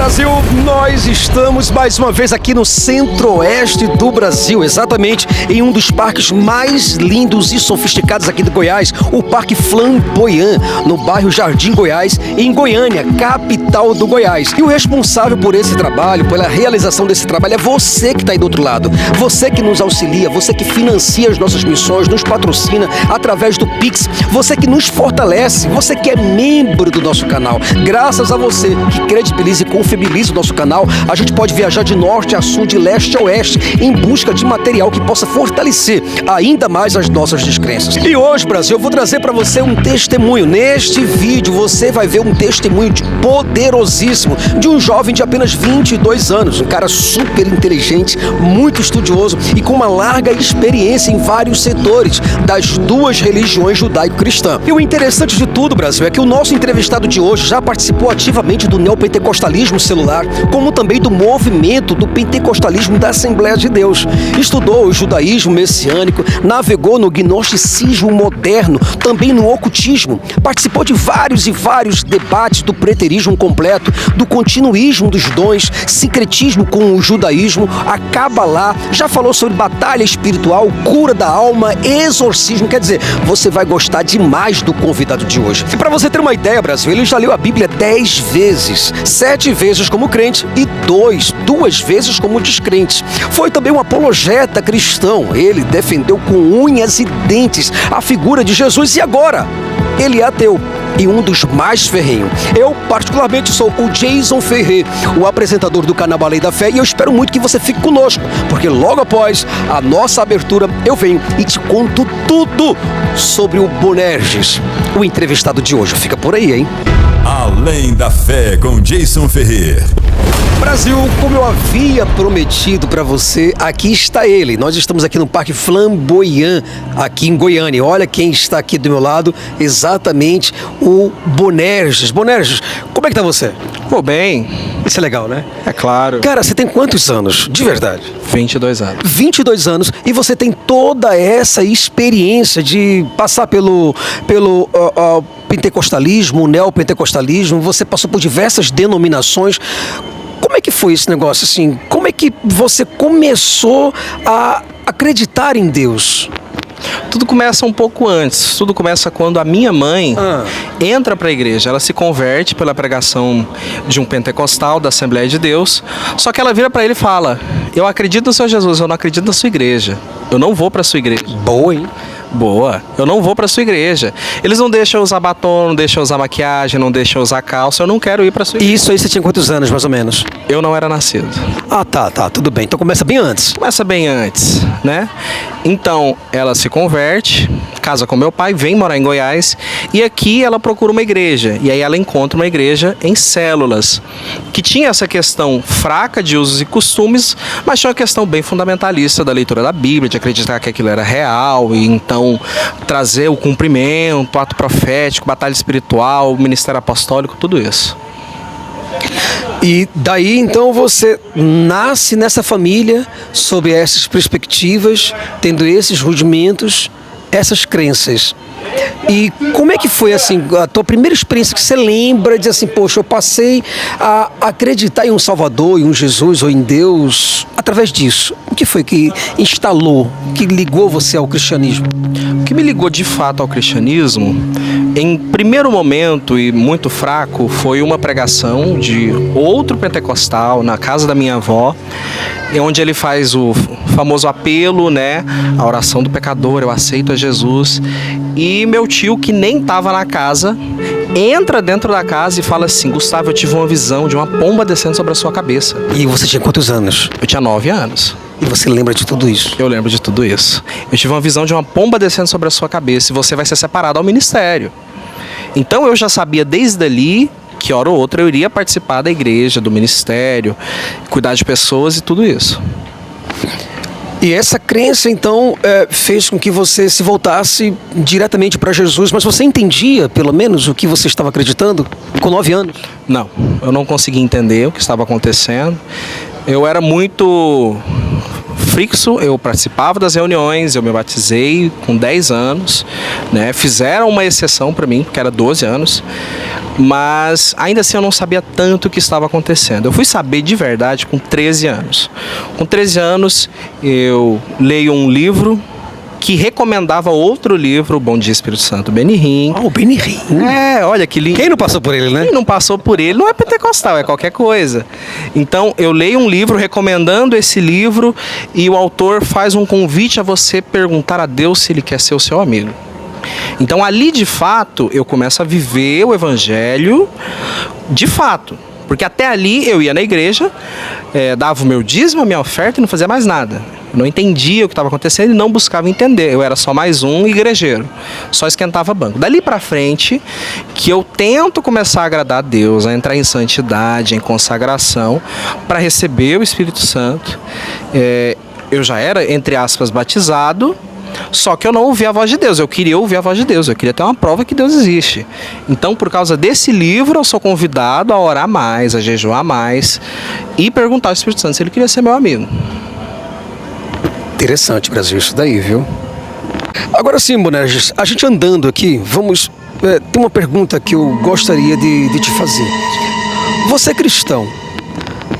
Brasil, nós estamos mais uma vez aqui no centro-oeste do Brasil, exatamente em um dos parques mais lindos e sofisticados aqui de Goiás, o Parque Flamboyant, no bairro Jardim Goiás, em Goiânia, capital do Goiás. E o responsável por esse trabalho, pela realização desse trabalho, é você que está aí do outro lado, você que nos auxilia, você que financia as nossas missões, nos patrocina através do Pix, você que nos fortalece, você que é membro do nosso canal. Graças a você que credibiliza e confiabiliza o nosso canal, a gente pode viajar de norte a sul, de leste a oeste, em busca de material que possa fortalecer ainda mais as nossas descrenças. E hoje, Brasil, eu vou trazer para você um testemunho. Neste vídeo você vai ver um testemunho poderosíssimo de um jovem de apenas 22 anos, um cara super inteligente, muito estudioso e com uma larga experiência em vários setores das duas religiões judaico-cristã. E o interessante de tudo, Brasil, é que o nosso entrevistado de hoje já participou ativamente do neopentecostalismo celular, como também do movimento do pentecostalismo da Assembleia de Deus. Estudou o judaísmo messiânico, navegou no gnosticismo moderno, também no ocultismo, participou de vários e vários debates do preterismo completo, do continuismo dos dons, sincretismo com o judaísmo, a Cabalá, já falou sobre batalha espiritual, cura da alma, exorcismo. Quer dizer, você vai gostar demais do convidado de hoje. E para você ter uma ideia, Brasil, ele já leu a Bíblia 10 vezes, 7 vezes como crente e 2 vezes como descrente. Foi também um apologeta cristão. Ele defendeu com unhas e dentes a figura de Jesus e agora ele é ateu e um dos mais ferrenhos. Eu, particularmente, sou o Jason Ferrer, o apresentador do canal A Lei da Fé, e eu espero muito que você fique conosco, porque logo após a nossa abertura eu venho e te conto tudo sobre o Bonerges, o entrevistado de hoje. Fica por aí, hein? Além da Fé com Jason Ferrer. Brasil, como eu havia prometido para você, aqui está ele. Nós estamos aqui no Parque Flamboyant, aqui em Goiânia. Olha quem está aqui do meu lado, exatamente o Bonerges. Bonerges, como é que tá você? Pô, bem. Isso é legal, né? É claro. Cara, você tem quantos anos, de verdade? 22 anos. 22 anos, e você tem toda essa experiência de passar pelo pentecostalismo, neopentecostalismo, você passou por diversas denominações. Como é que foi esse negócio, assim? Como é que você começou a acreditar em Deus? Tudo começa um pouco antes. Tudo começa quando a minha mãe entra para a igreja. Ela se converte pela pregação de um pentecostal da Assembleia de Deus. Só que ela vira para ele e fala: eu acredito no Senhor Jesus, eu não acredito na sua igreja. Eu não vou para a sua igreja. Boa, hein? Boa. Eu não vou para sua igreja. Eles não deixam eu usar batom, não deixam eu usar maquiagem, não deixam eu usar calça. Eu não quero ir para sua igreja. Isso aí você tinha quantos anos, mais ou menos? Eu não era nascido. Ah, tá, tudo bem. Então começa bem antes. Começa bem antes, né? Então, ela se converte, casa com meu pai, vem morar em Goiás, e aqui ela procura uma igreja. E aí ela encontra uma igreja em Células, que tinha essa questão fraca de usos e costumes, mas tinha uma questão bem fundamentalista da leitura da Bíblia, de acreditar que aquilo era real, e então trazer o cumprimento, o ato profético, batalha espiritual, o ministério apostólico, tudo isso. E daí, então, você nasce nessa família, sob essas perspectivas, tendo esses rudimentos, essas crenças. E como é que foi, assim, a tua primeira experiência que você lembra de assim, poxa, eu passei a acreditar em um Salvador, em um Jesus ou em Deus através disso? O que foi que instalou, que ligou você ao cristianismo? O que me ligou de fato ao cristianismo, em primeiro momento e muito fraco, foi uma pregação de outro pentecostal na casa da minha avó, onde ele faz o famoso apelo, né? A oração do pecador, eu aceito a Jesus. E meu tio, que nem estava na casa, entra dentro da casa e fala assim: Gustavo, eu tive uma visão de uma pomba descendo sobre a sua cabeça. E você tinha quantos anos? Eu tinha 9 anos. E você lembra de tudo isso? Eu lembro de tudo isso. Eu tive uma visão de uma pomba descendo sobre a sua cabeça e você vai ser separado ao ministério. Então eu já sabia desde ali que hora ou outra eu iria participar da igreja, do ministério, cuidar de pessoas e tudo isso. E essa crença, então, fez com que você se voltasse diretamente para Jesus, mas você entendia, pelo menos, o que você estava acreditando com 9 anos? Não, eu não conseguia entender o que estava acontecendo. Eu era muito fixo, eu participava das reuniões, eu me batizei com 10 anos, né? Fizeram uma exceção para mim, porque era 12 anos, mas ainda assim eu não sabia tanto o que estava acontecendo. Eu fui saber de verdade com 13 anos. Com 13 anos eu leio um livro que recomendava outro livro, o Bom Dia Espírito Santo, Benihim. Ah, o Benihim. Olha que lindo. Quem não passou por ele, né? Quem não passou por ele não é pentecostal, é qualquer coisa. Então, eu leio um livro recomendando esse livro e o autor faz um convite a você perguntar a Deus se ele quer ser o seu amigo. Então, ali, de fato, eu começo a viver o evangelho de fato. Porque até ali eu ia na igreja, dava o meu dízimo, a minha oferta e não fazia mais nada. Eu não entendia o que estava acontecendo e não buscava entender. Eu era só mais um igrejeiro, só esquentava banco. Dali para frente, que eu tento começar a agradar a Deus, a entrar em santidade, em consagração, para receber o Espírito Santo. Eu já era, entre aspas, batizado, só que eu não ouvia a voz de Deus. Eu queria ouvir a voz de Deus, eu queria ter uma prova que Deus existe. Então, por causa desse livro, eu sou convidado a orar mais, a jejuar mais e perguntar ao Espírito Santo se ele queria ser meu amigo. Interessante, Brasil, isso daí, viu? Agora sim, Bonerges, a gente andando aqui, vamos... tem uma pergunta que eu gostaria de te fazer. Você é cristão,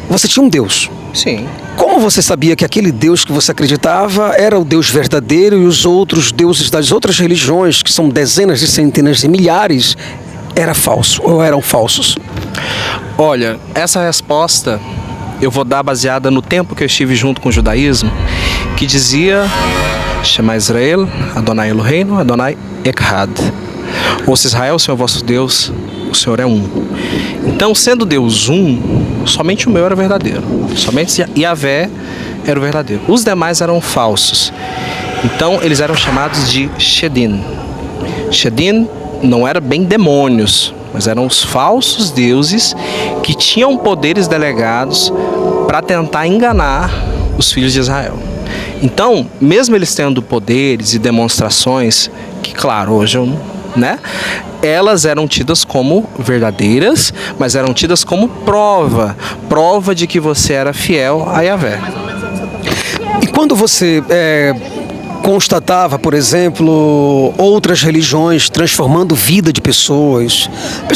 você tinha um Deus. Sim. Como você sabia que aquele Deus que você acreditava era o Deus verdadeiro e os outros deuses das outras religiões, que são dezenas de centenas de milhares, era falso ou eram falsos? Olha, essa resposta eu vou dar baseada no tempo que eu estive junto com o judaísmo, que dizia: Shema Israel, Adonai Eloheinu, Adonai Echad. Ouça Israel, o Senhor vosso Deus, o Senhor é um. Então, sendo Deus um, somente o meu era verdadeiro. Somente Yahvé era o verdadeiro. Os demais eram falsos. Então, eles eram chamados de Shedim. Shedim não era bem demônios, mas eram os falsos deuses que tinham poderes delegados para tentar enganar os filhos de Israel. Então, mesmo eles tendo poderes e demonstrações, que claro, hoje eu, né? Elas eram tidas como verdadeiras, mas eram tidas como prova de que você era fiel a Yahvé. E quando você constatava, por exemplo, outras religiões transformando vida de pessoas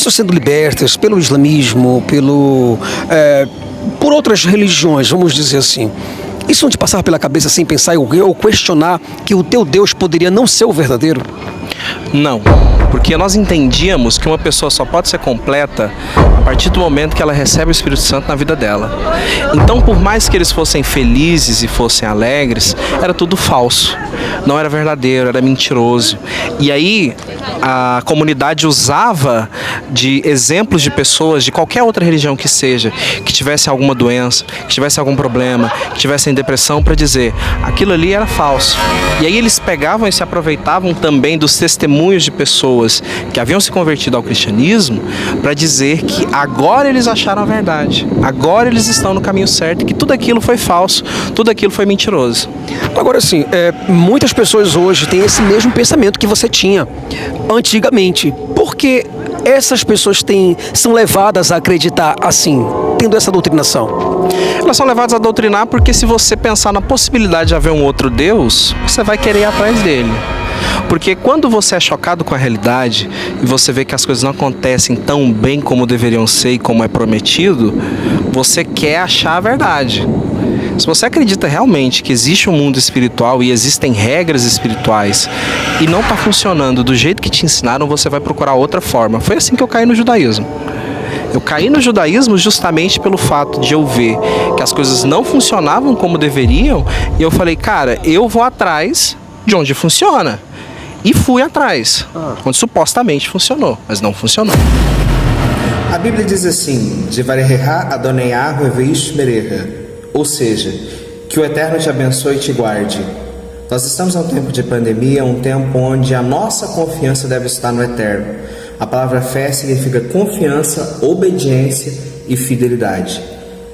sendo libertas pelo islamismo, por outras religiões, vamos dizer assim, isso não te passava pela cabeça sem pensar ou questionar que o teu Deus poderia não ser o verdadeiro? Não, porque nós entendíamos que uma pessoa só pode ser completa a partir do momento que ela recebe o Espírito Santo na vida dela. Então, por mais que eles fossem felizes e fossem alegres, era tudo falso. Não era verdadeiro, era mentiroso. E aí, a comunidade usava de exemplos de pessoas de qualquer outra religião que seja, que tivesse alguma doença, que tivesse algum problema, que tivessem depressão, para dizer aquilo ali era falso. E aí eles pegavam e se aproveitavam também dos testemunhos de pessoas que haviam se convertido ao cristianismo para dizer que agora eles acharam a verdade, agora eles estão no caminho certo, que tudo aquilo foi falso, tudo aquilo foi mentiroso. Agora sim, muitas pessoas hoje têm esse mesmo pensamento que você tinha antigamente. Por que essas pessoas são levadas a acreditar assim, tendo essa doutrinação? Elas são levadas a doutrinar porque se você pensar na possibilidade de haver um outro Deus, você vai querer ir atrás dele. Porque quando você é chocado com a realidade e você vê que as coisas não acontecem tão bem como deveriam ser e como é prometido, você quer achar a verdade. Se você acredita realmente que existe um mundo espiritual e existem regras espirituais e não está funcionando do jeito que te ensinaram, você vai procurar outra forma. Foi assim que eu caí no judaísmo. Eu caí no judaísmo justamente pelo fato de eu ver que as coisas não funcionavam como deveriam e eu falei, cara, eu vou atrás de onde funciona. E fui atrás, onde supostamente funcionou, mas não funcionou. A Bíblia diz assim, Devareha Adonai Reveish Mereha, ou seja, que o Eterno te abençoe e te guarde. Nós estamos em um tempo de pandemia, um tempo onde a nossa confiança deve estar no Eterno. A palavra fé significa confiança, obediência e fidelidade.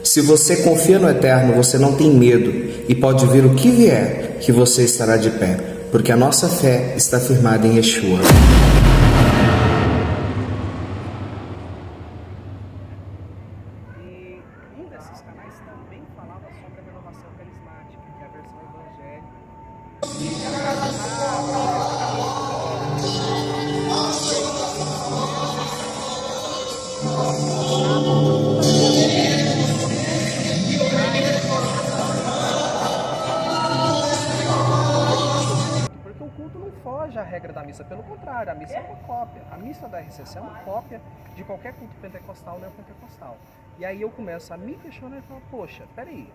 Se você confia no Eterno, você não tem medo e pode vir o que vier, que você estará de pé, porque a nossa fé está firmada em Yeshua. Porque o culto não foge à regra da missa, pelo contrário, a missa é uma cópia. A missa da RCC é uma cópia de qualquer culto pentecostal ou neopentecostal. E aí eu começo a me questionar e falar, poxa, peraí,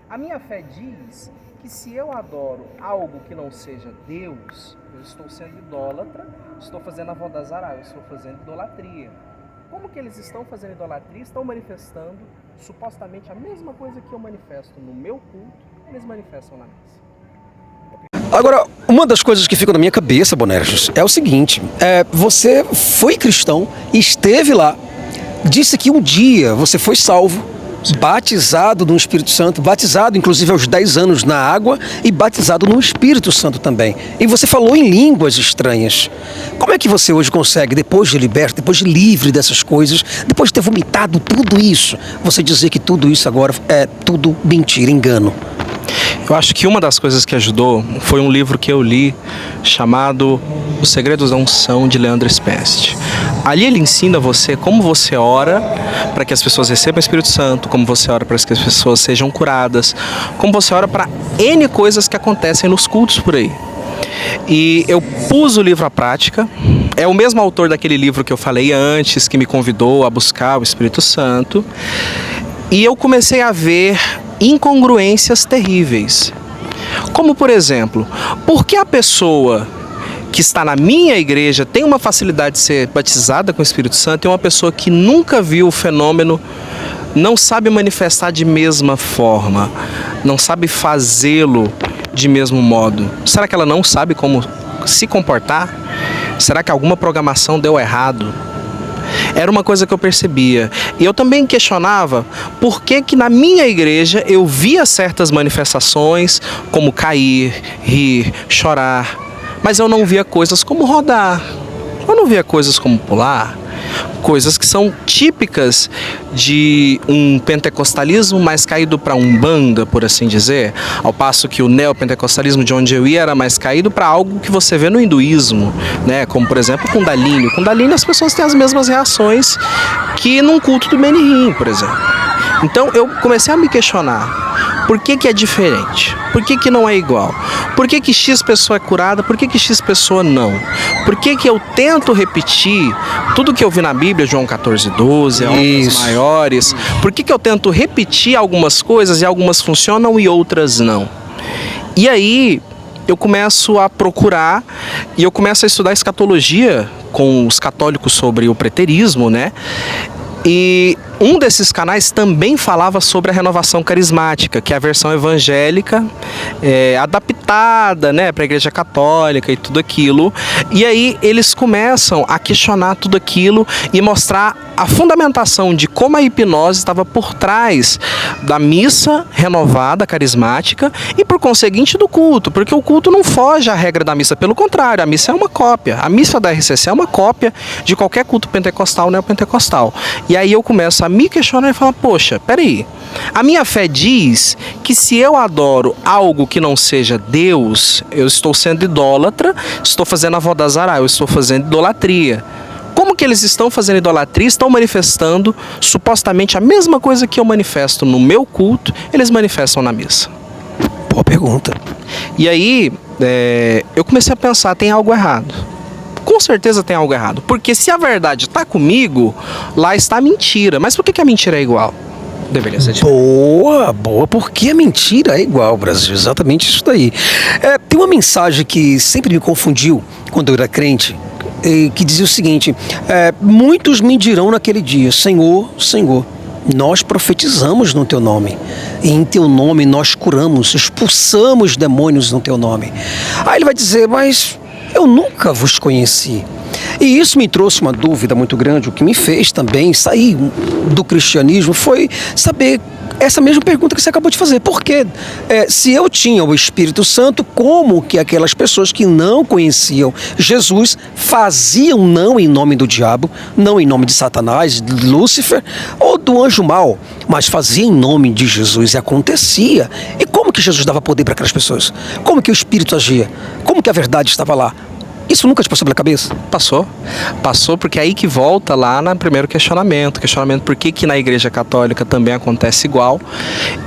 a minha fé diz que se eu adoro algo que não seja Deus, eu estou sendo idólatra, estou fazendo avodazará, eu estou fazendo idolatria. Como que eles estão fazendo idolatria, estão manifestando supostamente a mesma coisa que eu manifesto no meu culto, eles manifestam na missa. Agora, uma das coisas que fica na minha cabeça, Bonerges, é o seguinte, você foi cristão, esteve lá, disse que um dia você foi salvo, batizado no Espírito Santo, batizado inclusive aos 10 anos na água e batizado no Espírito Santo também. E você falou em línguas estranhas. Como é que você hoje consegue, depois de liberto, depois de livre dessas coisas, depois de ter vomitado tudo isso, você dizer que tudo isso agora é tudo mentira, engano? Eu acho que uma das coisas que ajudou foi um livro que eu li chamado Os Segredos da Unção, de Leandro Spest. Ali ele ensina você como você ora para que as pessoas recebam o Espírito Santo, como você ora para que as pessoas sejam curadas, como você ora para N coisas que acontecem nos cultos por aí. E eu pus o livro à prática. É o mesmo autor daquele livro que eu falei antes, que me convidou a buscar o Espírito Santo. E eu comecei a ver incongruências terríveis. Como, por exemplo, por que a pessoa que está na minha igreja tem uma facilidade de ser batizada com o Espírito Santo e uma pessoa que nunca viu o fenômeno não sabe manifestar de mesma forma, não sabe fazê-lo de mesmo modo? Será que ela não sabe como se comportar? Será que alguma programação deu errado? Era uma coisa que eu percebia. E eu também questionava por que na minha igreja eu via certas manifestações, como cair, rir, chorar, mas eu não via coisas como rodar, eu não via coisas como pular, coisas que são típicas de um pentecostalismo mais caído para umbanda, por assim dizer, ao passo que o neopentecostalismo de onde eu ia era mais caído para algo que você vê no hinduísmo, né? Como por exemplo o Kundalini. O Kundalini, as pessoas têm as mesmas reações que num culto do Benihim, por exemplo. Então eu comecei a me questionar, por que é diferente? Por que não é igual? Por que X pessoa é curada? Por que X pessoa não? Por que eu tento repetir tudo que eu vi na Bíblia, João 14:12, obras maiores? Por que eu tento repetir algumas coisas e algumas funcionam e outras não? E aí eu começo a procurar e eu começo a estudar escatologia com os católicos sobre o preterismo, né? E um desses canais também falava sobre a renovação carismática, que é a versão evangélica adaptada, né, para a Igreja Católica e tudo aquilo. E aí eles começam a questionar tudo aquilo e mostrar a fundamentação de como a hipnose estava por trás da missa renovada, carismática, e por conseguinte do culto, porque o culto não foge à regra da missa, pelo contrário, a missa é uma cópia, a missa da RCC é uma cópia de qualquer culto pentecostal ou neopentecostal. E aí eu começo a me questionar e falar, poxa, peraí, a minha fé diz que se eu adoro algo que não seja Deus, eu estou sendo idólatra, estou fazendo avodazará, eu estou fazendo idolatria. Como que eles estão fazendo idolatria? Estão manifestando supostamente a mesma coisa que eu manifesto no meu culto, eles manifestam na missa. Boa pergunta. E aí, eu comecei a pensar, tem algo errado. Com certeza tem algo errado. Porque se a verdade está comigo, lá está a mentira. Mas por que a mentira é igual? Deveria ser diferente. Boa, porque a mentira é igual, Brasil, exatamente isso daí. Tem uma mensagem que sempre me confundiu quando eu era crente, que dizia o seguinte, muitos me dirão naquele dia, Senhor, Senhor, nós profetizamos no teu nome, e em teu nome nós curamos, expulsamos demônios no teu nome. Aí ele vai dizer, mas eu nunca vos conheci. E isso me trouxe uma dúvida muito grande. O que me fez também sair do cristianismo foi saber essa mesma pergunta que você acabou de fazer. Por quê? Se eu tinha o Espírito Santo, como que aquelas pessoas que não conheciam Jesus faziam não em nome do diabo, não em nome de Satanás, de Lúcifer ou do anjo mau, mas fazia em nome de Jesus e acontecia? E como que Jesus dava poder para aquelas pessoas? Como que o Espírito agia? Como que a verdade estava lá? Isso nunca te passou pela cabeça? Passou porque é aí que volta lá no primeiro questionamento por que na Igreja Católica também acontece igual.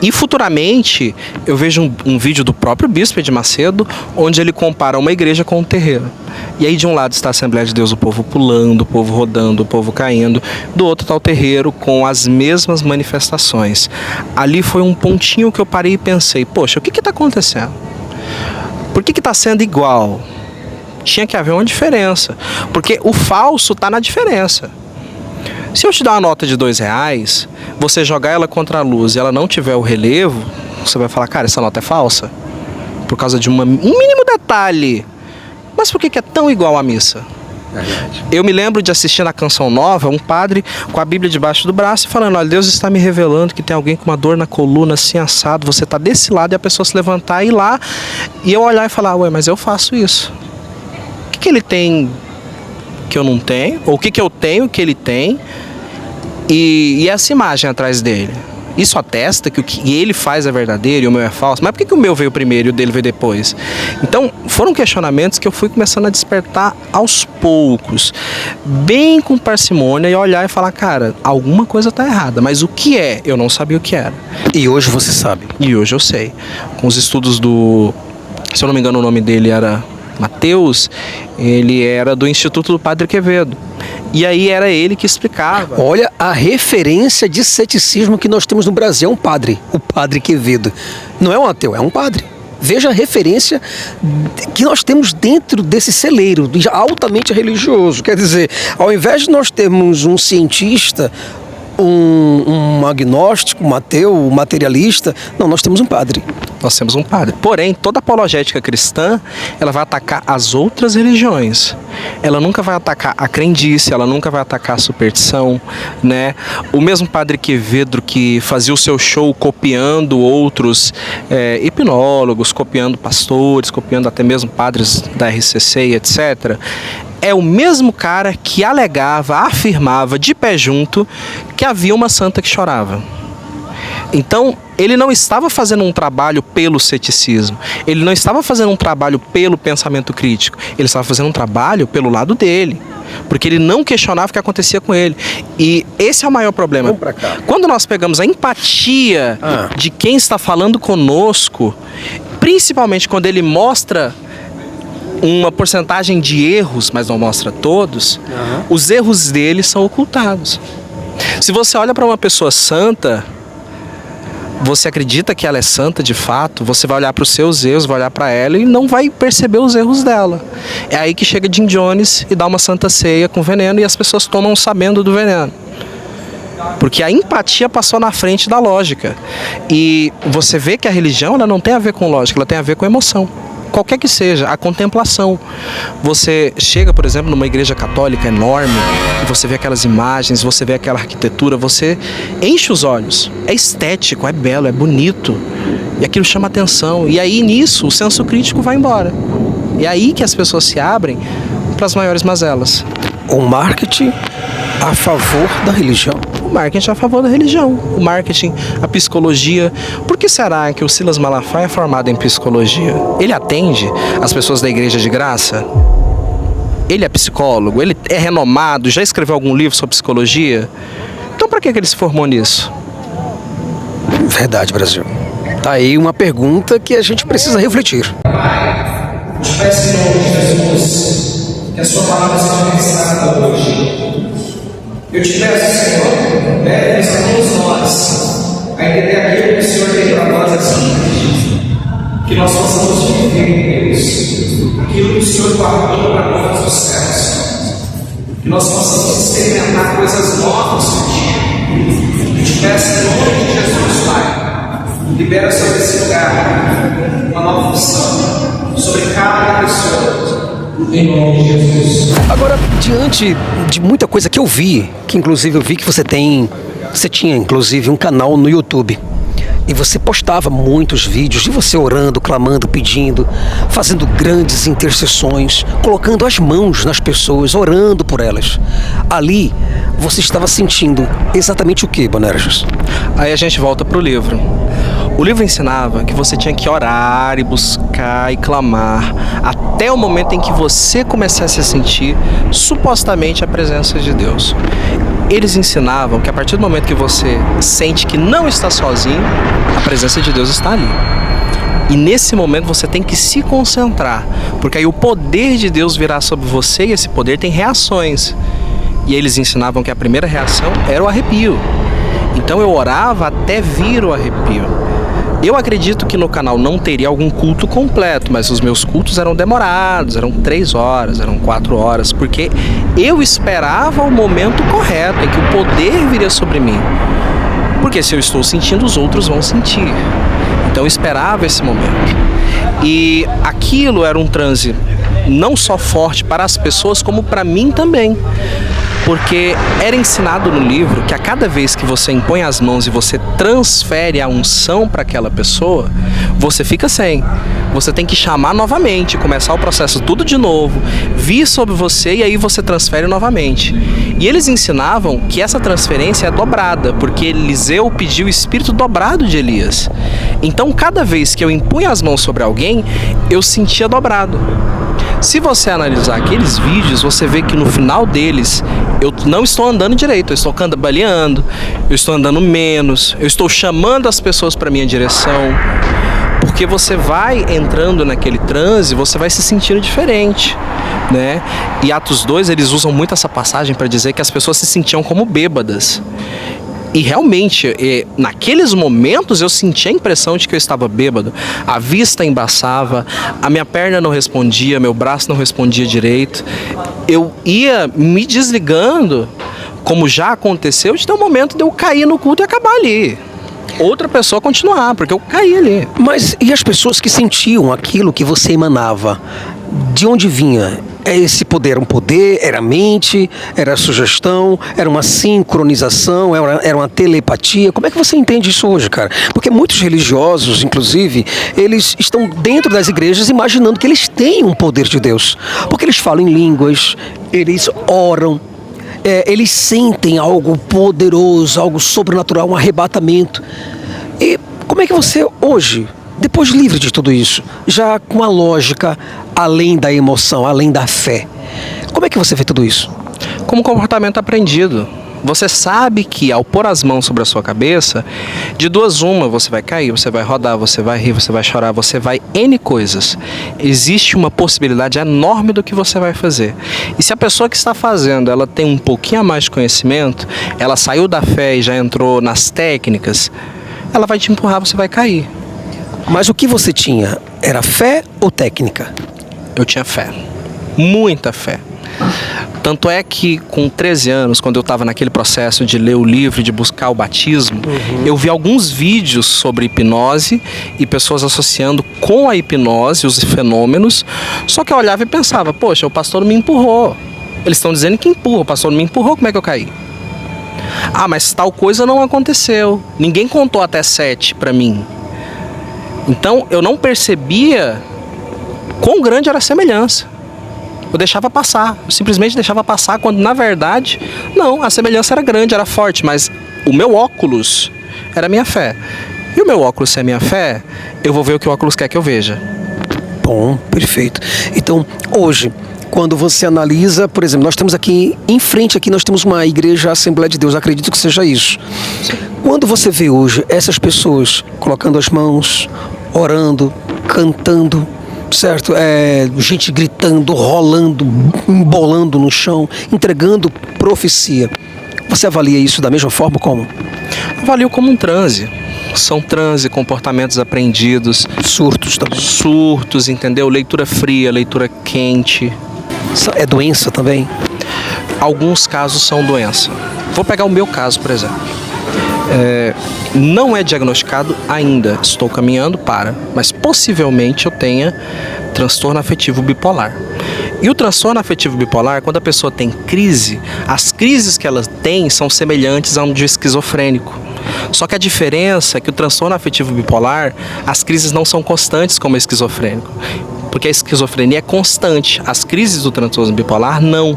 E futuramente eu vejo um vídeo do próprio Bispo de Macedo, onde ele compara uma igreja com um terreiro. E aí de um lado está a Assembleia de Deus, o povo pulando, o povo rodando, o povo caindo. Do outro está o terreiro com as mesmas manifestações. Ali foi um pontinho que eu parei e pensei, poxa, o que está acontecendo? Por que está sendo igual? Tinha que haver uma diferença, porque o falso está na diferença. Se eu te dar uma nota de R$2, você jogar ela contra a luz e ela não tiver o relevo, você vai falar, cara, essa nota é falsa, por causa de um mínimo detalhe. Mas por que é tão igual à missa? Eu me lembro de assistir na Canção Nova um padre com a Bíblia debaixo do braço falando, olha, Deus está me revelando que tem alguém com uma dor na coluna assim assado, você está desse lado, e a pessoa se levantar e ir lá, e eu olhar e falar, ué, mas eu faço isso. O que ele tem que eu não tenho? Ou o que eu tenho que ele tem? E essa imagem atrás dele? Isso atesta que o que ele faz é verdadeiro e o meu é falso? Mas por que o meu veio primeiro e o dele veio depois? Então, foram questionamentos que eu fui começando a despertar aos poucos, bem com parcimônia, e olhar e falar, cara, alguma coisa está errada. Mas o que é? Eu não sabia o que era. E hoje você sabe? E hoje eu sei. Com os estudos se eu não me engano o nome dele era Mateus, ele era do Instituto do Padre Quevedo. E aí era ele que explicava. Olha, a referência de ceticismo que nós temos no Brasil é um padre, o Padre Quevedo. Não é um ateu, é um padre. Veja a referência que nós temos dentro desse celeiro, altamente religioso. Quer dizer, ao invés de nós termos um cientista, um agnóstico, um ateu, um materialista, não, nós temos um padre. Nós temos um padre. Porém, toda apologética cristã, ela vai atacar as outras religiões. Ela nunca vai atacar a crendice, ela nunca vai atacar a superstição, né? O mesmo Padre Quevedo que fazia o seu show copiando outros hipnólogos, copiando pastores, copiando até mesmo padres da RCC e etc., é o mesmo cara que alegava, afirmava de pé junto que havia uma santa que chorava. Então, ele não estava fazendo um trabalho pelo ceticismo, ele não estava fazendo um trabalho pelo pensamento crítico, ele estava fazendo um trabalho pelo lado dele, porque ele não questionava o que acontecia com ele. E esse é o maior problema. Vamos pra cá. Quando nós pegamos a empatia de quem está falando conosco, principalmente quando ele mostra uma porcentagem de erros, mas não mostra todos, os erros dele são ocultados. Se você olha para uma pessoa santa, você acredita que ela é santa de fato, você vai olhar para os seus erros, vai olhar para ela e não vai perceber os erros dela. É aí que chega Jim Jones e dá uma santa ceia com veneno e as pessoas tomam sabendo do veneno. Porque a empatia passou na frente da lógica. E você vê que a religião ela não tem a ver com lógica, ela tem a ver com emoção. qualquer que seja, a contemplação. Você chega, por exemplo, numa igreja católica enorme, e você vê aquelas imagens, você vê aquela arquitetura, você enche os olhos. É estético, é belo, é bonito. E aquilo chama atenção. E aí, nisso, o senso crítico vai embora. E é aí que as pessoas se abrem para as maiores mazelas. O marketing a favor da religião. O marketing a favor da religião. O marketing, a psicologia. Por que será que o Silas Malafaia é formado em psicologia? Ele atende as pessoas da igreja de graça? Ele é psicólogo? Ele é renomado? Já escreveu algum livro sobre psicologia? Então, para que ele se formou nisso? Verdade, Brasil. Tá aí uma pergunta que a gente precisa refletir. Eu te peço em nome de Jesus que a sua palavra seja ministrada hoje. Eu te peço, Senhor, leve-nos a todos nós a entender aquilo que o Senhor tem para nós assim, que nós possamos viver, Deus, aquilo que o Senhor guardou para nós nos céus, que nós possamos experimentar coisas novas contigo. Eu te peço em nome de Jesus, Pai, libera sobre esse lugar uma nova função sobre cada pessoa, em nome de Jesus. Agora, diante de muita coisa que eu vi, que inclusive eu vi que você tinha inclusive um canal no YouTube, e você postava muitos vídeos de você orando, clamando, pedindo, fazendo grandes intercessões, colocando as mãos nas pessoas, orando por elas. Ali, você estava sentindo exatamente o que, Bonerges? Aí a gente volta para o livro. O livro ensinava que você tinha que orar e buscar e clamar até o momento em que você começasse a sentir supostamente a presença de Deus. Eles ensinavam que a partir do momento que você sente que não está sozinho, a presença de Deus está ali. E nesse momento você tem que se concentrar, porque aí o poder de Deus virá sobre você e esse poder tem reações. E eles ensinavam que a primeira reação era o arrepio. Então eu orava até vir o arrepio. Eu acredito que no canal não teria algum culto completo, mas os meus cultos eram demorados, eram 3 horas, eram 4 horas, porque eu esperava o momento correto em que o poder viria sobre mim. Porque se eu estou sentindo, os outros vão sentir. Então eu esperava esse momento. E aquilo era um transe não só forte para as pessoas, como para mim também. Porque era ensinado no livro que a cada vez que você impõe as mãos e você transfere a unção para aquela pessoa, você fica sem. Você tem que chamar novamente, começar o processo tudo de novo, vir sobre você e aí você transfere novamente. E eles ensinavam que essa transferência é dobrada, porque Eliseu pediu o espírito dobrado de Elias. Então cada vez que eu impunha as mãos sobre alguém, eu sentia dobrado. Se você analisar aqueles vídeos, você vê que no final deles, eu não estou andando direito, eu estou cambaleando, eu estou andando menos, eu estou chamando as pessoas para a minha direção. Porque você vai entrando naquele transe, você vai se sentindo diferente, né? E Atos 2, eles usam muito essa passagem para dizer que as pessoas se sentiam como bêbadas. E realmente, naqueles momentos eu sentia a impressão de que eu estava bêbado. A vista embaçava, a minha perna não respondia, meu braço não respondia direito. Eu ia me desligando, como já aconteceu, de ter um momento de eu cair no culto e acabar ali. Outra pessoa continuar, porque eu caí ali. Mas e as pessoas que sentiam aquilo que você emanava? De onde vinha? Esse poder era um poder? Era a mente? Era a sugestão? Era uma sincronização? Era uma telepatia? Como é que você entende isso hoje, cara? Porque muitos religiosos, inclusive, eles estão dentro das igrejas imaginando que eles têm um poder de Deus. Porque eles falam em línguas, eles oram, eles sentem algo poderoso, algo sobrenatural, um arrebatamento. E como é que você hoje, depois livre de tudo isso, já com a lógica além da emoção, além da fé, como é que você vê tudo isso? Como comportamento aprendido. Você sabe que ao pôr as mãos sobre a sua cabeça, de duas uma, você vai cair, você vai rodar, você vai rir, você vai chorar, você vai N coisas. Existe uma possibilidade enorme do que você vai fazer. E se a pessoa que está fazendo, ela tem um pouquinho a mais de conhecimento, ela saiu da fé e já entrou nas técnicas, ela vai te empurrar, você vai cair. Mas o que você tinha, era fé ou técnica? Eu tinha fé. Muita fé. Tanto é que com 13 anos, quando eu estava naquele processo de ler o livro, de buscar o batismo, eu vi alguns vídeos sobre hipnose e pessoas associando com a hipnose os fenômenos, só que eu olhava e pensava, poxa, o pastor me empurrou. Eles estão dizendo que empurra, o pastor me empurrou, como é que eu caí? Ah, mas tal coisa não aconteceu. Ninguém contou até 7 para mim. Então eu não percebia quão grande era a semelhança. Eu deixava passar, eu simplesmente deixava passar, quando na verdade, não, a semelhança era grande, era forte, mas o meu óculos era a minha fé. E o meu óculos, se é a minha fé, eu vou ver o que o óculos quer que eu veja. Bom, perfeito. Então, hoje, quando você analisa, por exemplo, nós temos aqui, em frente aqui, nós temos uma igreja Assembleia de Deus, acredito que seja isso. Quando você vê hoje essas pessoas colocando as mãos, orando, cantando, certo? Gente gritando, rolando, embolando no chão, entregando profecia. Você avalia isso da mesma forma como? Avalio como um transe. São transe, comportamentos aprendidos. Surtos também. Surtos, entendeu? Leitura fria, leitura quente. É doença também? Alguns casos são doença. Vou pegar o meu caso, por exemplo. Não é diagnosticado ainda, estou caminhando para, mas possivelmente eu tenha transtorno afetivo bipolar. E o transtorno afetivo bipolar, quando a pessoa tem crise, as crises que ela tem são semelhantes a um de esquizofrênico. Só que a diferença é que o transtorno afetivo bipolar, as crises não são constantes como o esquizofrênico. Porque a esquizofrenia é constante, as crises do transtorno bipolar não.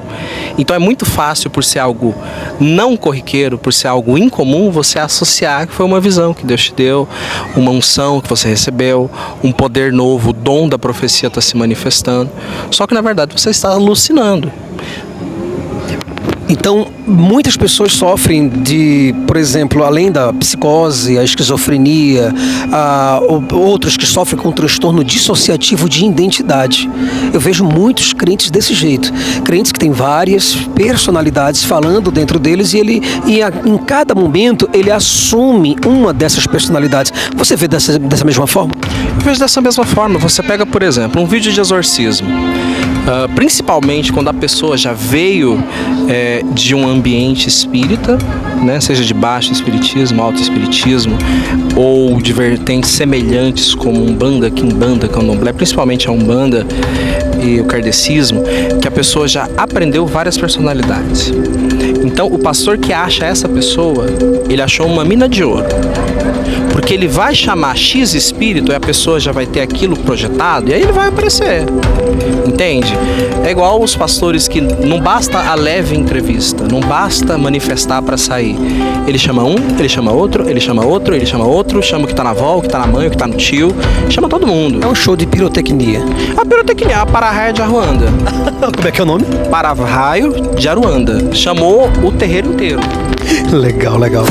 Então é muito fácil, por ser algo não corriqueiro, por ser algo incomum, você associar que foi uma visão que Deus te deu, uma unção que você recebeu, um poder novo, o dom da profecia está se manifestando. Só que na verdade você está alucinando. Então, muitas pessoas sofrem de, por exemplo, além da psicose, a esquizofrenia, outros que sofrem com transtorno dissociativo de identidade. Eu vejo muitos crentes desse jeito. Crentes que têm várias personalidades falando dentro deles e em cada momento ele assume uma dessas personalidades. Você vê dessa mesma forma? Eu vejo dessa mesma forma. Você pega, por exemplo, um vídeo de exorcismo. Principalmente quando a pessoa já veio de um ambiente espírita, né, seja de baixo espiritismo, alto espiritismo, ou de vertentes semelhantes como Umbanda, Quimbanda, Candomblé, principalmente a Umbanda e o kardecismo, que a pessoa já aprendeu várias personalidades. Então o pastor que acha essa pessoa, ele achou uma mina de ouro. Porque ele vai chamar X espírito e a pessoa já vai ter aquilo projetado e aí ele vai aparecer. Entende? É igual os pastores que não basta a leve entrevista, não basta manifestar para sair. Ele chama um, ele chama outro, ele chama outro, ele chama outro, chama o que tá na avó, o que tá na mãe, o que tá no tio, chama todo mundo. É um show de pirotecnia. A pirotecnia, a para-raio de Aruanda. Como é que é o nome? Para-raio de Aruanda. Chamou o terreiro inteiro. Legal, legal.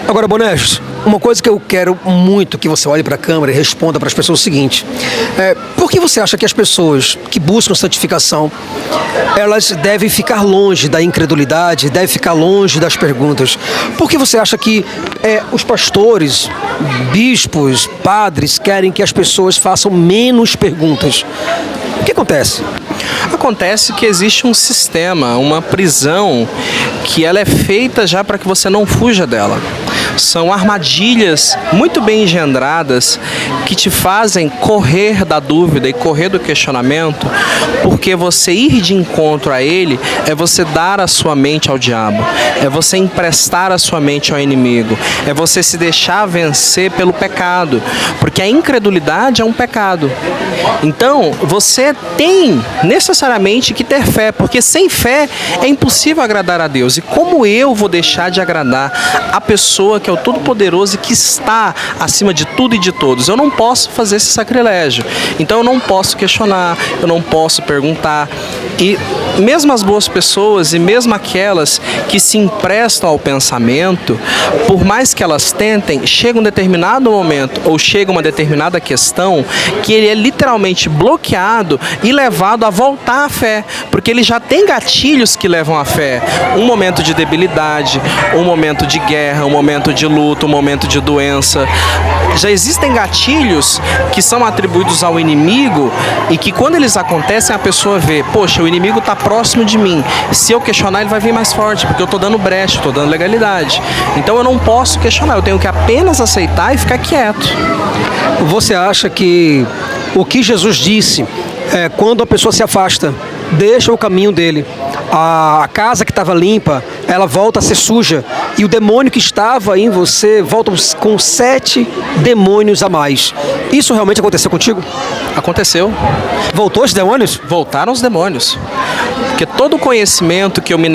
Agora, Bonerges, uma coisa que eu quero muito que você olhe para a câmera e responda para as pessoas é o seguinte: por que você acha que as pessoas que buscam santificação, elas devem ficar longe da incredulidade, devem ficar longe das perguntas? Por que você acha que os pastores, bispos, padres querem que as pessoas façam menos perguntas? O que acontece? Acontece que existe um sistema, uma prisão, que ela é feita já para que você não fuja dela. São armadilhas muito bem engendradas que te fazem correr da dúvida e correr do questionamento, porque você ir de encontro a ele é você dar a sua mente ao diabo, é você emprestar a sua mente ao inimigo, é você se deixar vencer pelo pecado, porque a incredulidade é um pecado. Então, você tem necessariamente que ter fé, porque sem fé é impossível agradar a Deus. E como eu vou deixar de agradar a pessoa que é o Todo-Poderoso e que está acima de tudo e de todos? Eu não posso fazer esse sacrilégio. Então eu não posso questionar, eu não posso perguntar. E mesmo as boas pessoas e mesmo aquelas que se emprestam ao pensamento, por mais que elas tentem, chega um determinado momento ou chega uma determinada questão que ele é literalmente bloqueado e levado a voltar à fé, porque ele já tem gatilhos que levam à fé. Um momento de debilidade, um momento de guerra, um momento de luta, um momento de doença. Já existem gatilhos que são atribuídos ao inimigo e que quando eles acontecem a pessoa vê, poxa, o inimigo está próximo de mim, se eu questionar ele vai vir mais forte, porque eu estou dando brecha, estou dando legalidade. Então eu não posso questionar, eu tenho que apenas aceitar e ficar quieto. Você acha que o que Jesus disse é quando a pessoa se afasta, deixa o caminho dele, a casa que estava limpa, ela volta a ser suja, e o demônio que estava em você volta com 7 demônios a mais. Isso realmente aconteceu contigo? Aconteceu. Voltou os demônios? Voltaram os demônios. Porque todo o conhecimento que eu me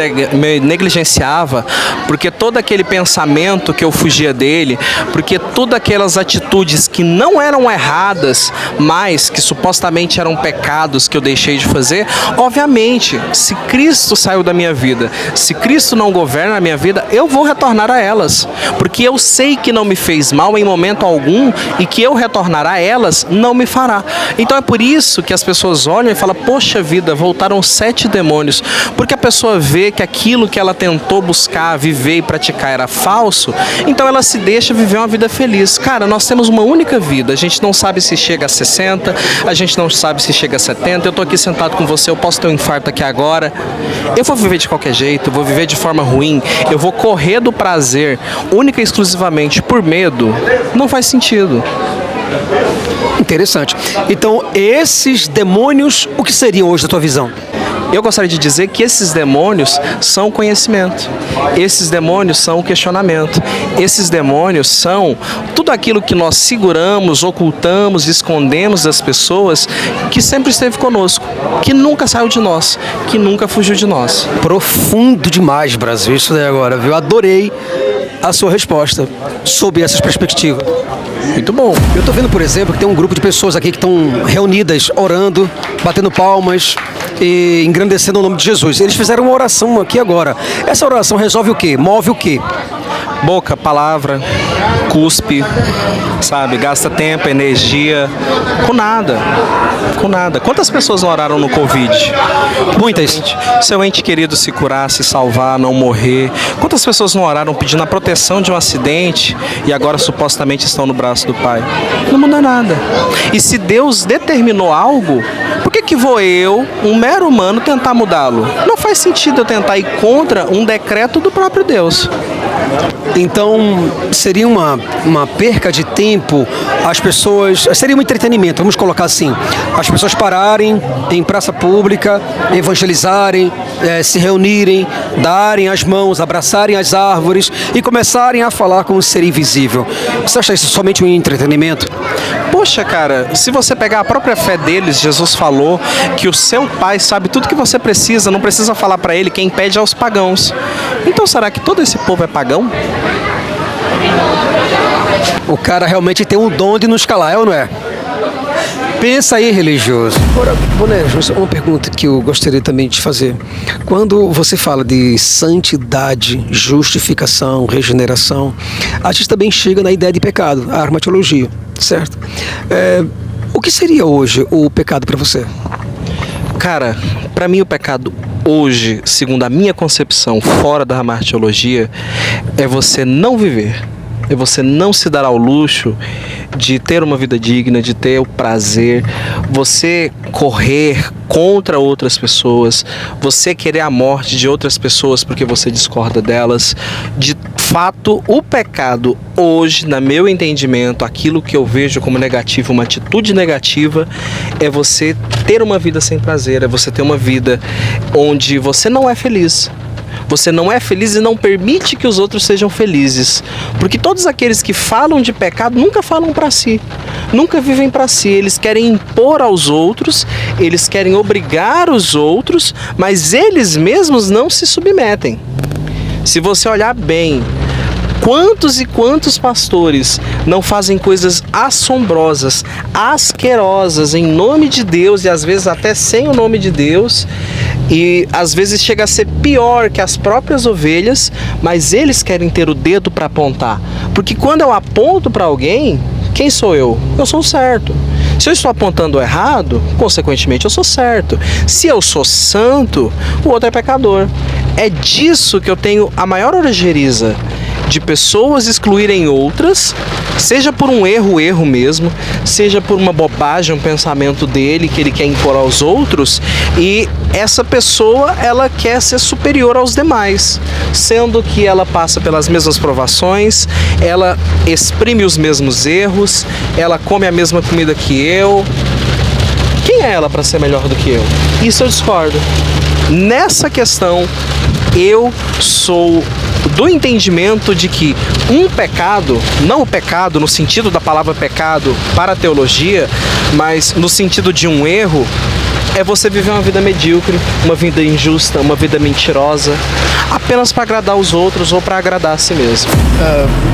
negligenciava, porque todo aquele pensamento que eu fugia dele, porque todas aquelas atitudes que não eram erradas, mas que supostamente eram pecados que eu deixei de fazer, obviamente, se Cristo saiu da minha vida, se Cristo não governa a minha vida, eu vou retornar a elas. Porque eu sei que não me fez mal em momento algum e que eu retornar a elas não me fará. Então é por isso que as pessoas olham e falam, poxa vida, voltaram 7 demônios. Porque a pessoa vê que aquilo que ela tentou buscar, viver e praticar era falso, então ela se deixa viver uma vida feliz. Cara, nós temos uma única vida, a gente não sabe se chega a 60, a gente não sabe se chega a 70, eu tô aqui sentado com você, eu posso ter um infarto aqui agora, eu vou viver de qualquer jeito, eu vou viver de forma ruim, eu vou correr do prazer única e exclusivamente por medo, não faz sentido. Interessante. Então, esses demônios, o que seriam hoje da tua visão? Eu gostaria de dizer que esses demônios são o conhecimento, esses demônios são o questionamento, esses demônios são tudo aquilo que nós seguramos, ocultamos, escondemos das pessoas, que sempre esteve conosco, que nunca saiu de nós, que nunca fugiu de nós. Profundo demais, Brasil, isso daí agora, viu? Adorei a sua resposta sob essas perspectivas. Muito bom. Eu estou vendo, por exemplo, que tem um grupo de pessoas aqui que estão reunidas, orando, batendo palmas e engrandecendo o nome de Jesus. Eles fizeram uma oração aqui agora. Essa oração resolve o quê? Move o quê? Boca, palavra, cuspe, sabe? Gasta tempo, energia, com nada. Com nada. Quantas pessoas não oraram no Covid? Muitas. Seu ente querido se curar, se salvar, não morrer. Quantas pessoas não oraram pedindo a proteção de um acidente e agora supostamente estão no braço do Pai? Não muda nada. E se Deus determinou algo, por que vou eu, um mero humano, tentar mudá-lo? Não faz sentido eu tentar ir contra um decreto do próprio Deus. Então, seria uma perca de tempo as pessoas... Seria um entretenimento, vamos colocar assim. As pessoas pararem em praça pública, evangelizarem, se reunirem, darem as mãos, abraçarem as árvores e começarem a falar com o ser invisível. Você acha isso somente um entretenimento? Poxa, cara, se você pegar a própria fé deles, Jesus falou que o seu Pai sabe tudo que você precisa, não precisa falar para ele, quem pede aos pagãos. Então será que todo esse povo é pagão? O cara realmente tem um dom de nos calar, é ou não é? Pensa aí, religioso. Agora, Boné, uma pergunta que eu gostaria também de fazer. Quando você fala de santidade, justificação, regeneração, a gente também chega na ideia de pecado, a armatologia, certo? O que seria hoje o pecado para você? Cara, para mim o pecado hoje, segundo a minha concepção, fora da martiologia, é você não viver. É você não se dar ao luxo de ter uma vida digna, de ter o prazer, você correr contra outras pessoas, você querer a morte de outras pessoas porque você discorda delas, de fato, o pecado hoje, no meu entendimento, aquilo que eu vejo como negativo, uma atitude negativa, é você ter uma vida sem prazer, é você ter uma vida onde você não é feliz. Você não é feliz e não permite que os outros sejam felizes. Porque todos aqueles que falam de pecado nunca falam para si. Nunca vivem para si. Eles querem impor aos outros, eles querem obrigar os outros, mas eles mesmos não se submetem. Se você olhar bem, quantos e quantos pastores não fazem coisas assombrosas, asquerosas em nome de Deus e às vezes até sem o nome de Deus, e às vezes chega a ser pior que as próprias ovelhas, mas eles querem ter o dedo para apontar. Porque quando eu aponto para alguém, quem sou eu? Eu sou o certo. Se eu estou apontando errado, consequentemente eu sou certo. Se eu sou santo, o outro é pecador. É disso que eu tenho a maior ojeriza, de pessoas excluírem outras, seja por um erro mesmo, seja por uma bobagem, um pensamento dele que ele quer impor aos outros, e essa pessoa, ela quer ser superior aos demais, sendo que ela passa pelas mesmas provações, ela exprime os mesmos erros, ela come a mesma comida que eu. Quem é ela para ser melhor do que eu? Isso eu discordo. Nessa questão, eu sou do entendimento de que um pecado, não o pecado no sentido da palavra pecado para a teologia, mas no sentido de um erro, é você viver uma vida medíocre, uma vida injusta, uma vida mentirosa, apenas para agradar os outros ou para agradar a si mesmo.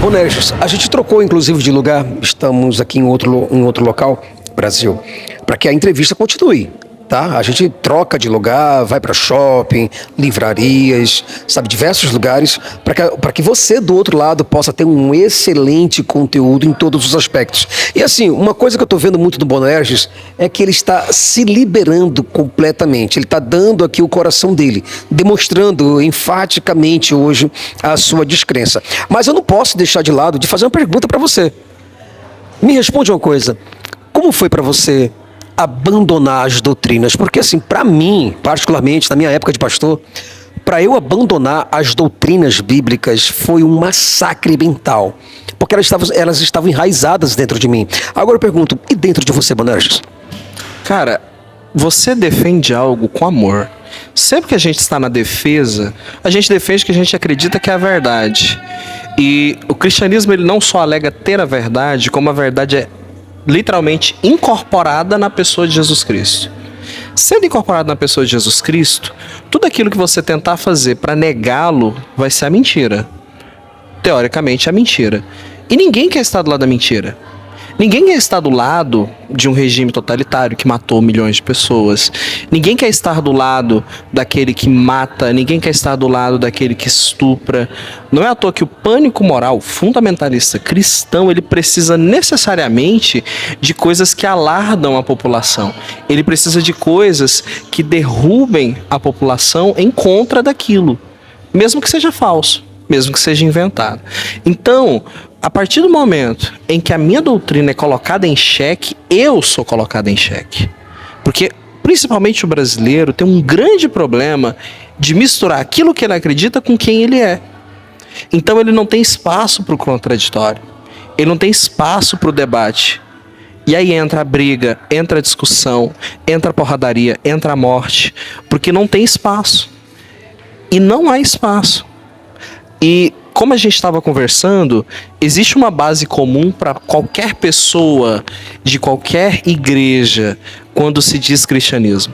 Bonerges, a gente trocou inclusive de lugar, estamos aqui em outro local, Brasil, para que a entrevista continue. Tá? A gente troca de lugar, vai para shopping, livrarias, sabe, diversos lugares, para que você do outro lado possa ter um excelente conteúdo em todos os aspectos. E assim, uma coisa que eu estou vendo muito do Bonerges é que ele está se liberando completamente. Ele está dando aqui o coração dele, demonstrando enfaticamente hoje a sua descrença. Mas eu não posso deixar de lado de fazer uma pergunta para você. Me responde uma coisa. Como foi para você abandonar as doutrinas? Porque assim, para mim, particularmente, na minha época de pastor, para eu abandonar as doutrinas bíblicas foi um massacre mental, porque elas estavam enraizadas dentro de mim. Agora eu pergunto, e dentro de você, Bonerges? Cara, você defende algo com amor. Sempre que a gente está na defesa, a gente defende o que a gente acredita que é a verdade. E o cristianismo, ele não só alega ter a verdade, como a verdade é literalmente incorporada na pessoa de Jesus Cristo. Sendo incorporado na pessoa de Jesus Cristo, tudo aquilo que você tentar fazer para negá-lo vai ser a mentira. Teoricamente, é a mentira. E ninguém quer estar do lado da mentira. Ninguém quer estar do lado de um regime totalitário que matou milhões de pessoas. Ninguém quer estar do lado daquele que mata. Ninguém quer estar do lado daquele que estupra. Não é à toa que o pânico moral fundamentalista cristão, ele precisa necessariamente de coisas que alardam a população. Ele precisa de coisas que derrubem a população em contra daquilo, mesmo que seja falso, mesmo que seja inventado. Então, a partir do momento em que a minha doutrina é colocada em xeque, eu sou colocado em xeque. Porque, principalmente o brasileiro, tem um grande problema de misturar aquilo que ele acredita com quem ele é. Então ele não tem espaço para o contraditório. Ele não tem espaço para o debate. E aí entra a briga, entra a discussão, entra a porradaria, entra a morte. Porque não tem espaço. E não há espaço. E como a gente estava conversando, existe uma base comum para qualquer pessoa de qualquer igreja quando se diz cristianismo.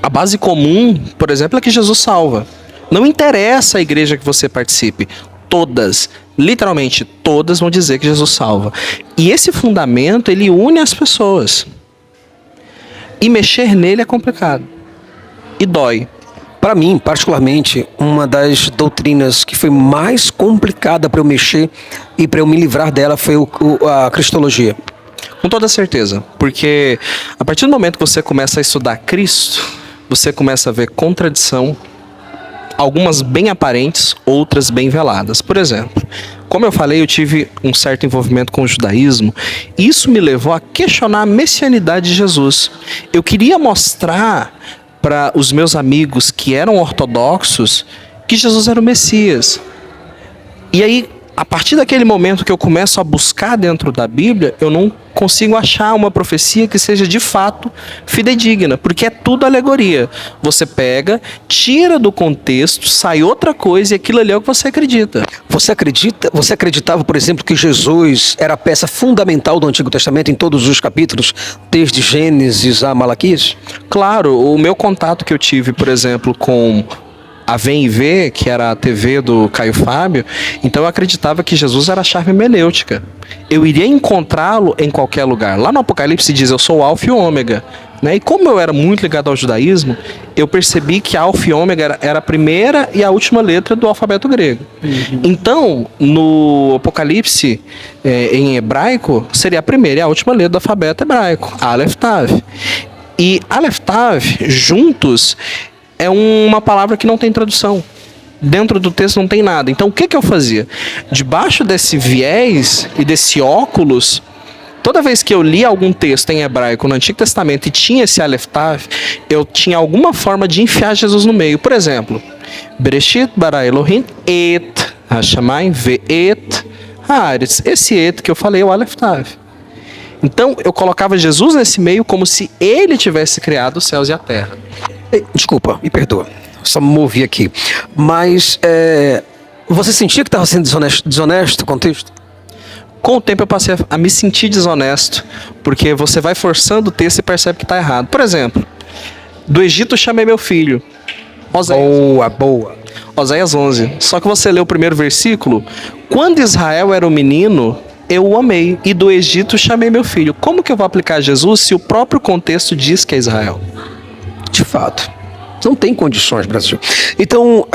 A base comum, por exemplo, é que Jesus salva. Não interessa a igreja que você participe. Todas, literalmente todas, vão dizer que Jesus salva. E esse fundamento, ele une as pessoas. E mexer nele é complicado. E dói. Para mim, particularmente, uma das doutrinas que foi mais complicada para eu mexer e para eu me livrar dela foi a cristologia. Com toda certeza, porque a partir do momento que você começa a estudar Cristo, você começa a ver contradição, algumas bem aparentes, outras bem veladas. Por exemplo, como eu falei, eu tive um certo envolvimento com o judaísmo, e isso me levou a questionar a messianidade de Jesus. Eu queria mostrar para os meus amigos que eram ortodoxos que Jesus era o Messias. E aí, a partir daquele momento que eu começo a buscar dentro da Bíblia, eu não consigo achar uma profecia que seja de fato fidedigna, porque é tudo alegoria. Você pega, tira do contexto, sai outra coisa e aquilo ali é o que você acredita. Você acreditava, por exemplo, que Jesus era a peça fundamental do Antigo Testamento em todos os capítulos, desde Gênesis a Malaquias? Claro, o meu contato que eu tive, por exemplo, com a Vem e Vê, que era a TV do Caio Fábio, então eu acreditava que Jesus era a chave hermenêutica. Eu iria encontrá-lo em qualquer lugar. Lá no Apocalipse diz, eu sou o Alfa e o Ômega. Né? E como eu era muito ligado ao judaísmo, eu percebi que Alfa e Ômega era a primeira e a última letra do alfabeto grego. Então, no Apocalipse, em hebraico, seria a primeira e a última letra do alfabeto hebraico, Aleph Tav. E Aleph Tav, juntos, é uma palavra que não tem tradução. Dentro do texto não tem nada. Então o que eu fazia? Debaixo desse viés e desse óculos, toda vez que eu lia algum texto em hebraico no Antigo Testamento e tinha esse Aleph Tav, eu tinha alguma forma de enfiar Jesus no meio. Por exemplo, Bereshit bara Elohim et hashamayim ve'et haaretz. Esse et que eu falei é o Aleph Tav. Então eu colocava Jesus nesse meio como se ele tivesse criado os céus e a terra. Desculpa, me perdoa, só me movi aqui. Mas você sentia que estava sendo desonesto com o texto? Com o tempo eu passei a me sentir desonesto, porque você vai forçando o texto e percebe que está errado. Por exemplo, do Egito chamei meu filho. Boa. Oséias 11. Só que você lê o primeiro versículo, quando Israel era um menino, eu o amei, e do Egito chamei meu filho. Como que eu vou aplicar a Jesus se o próprio contexto diz que é Israel? De fato, não tem condições, Brasil. Então,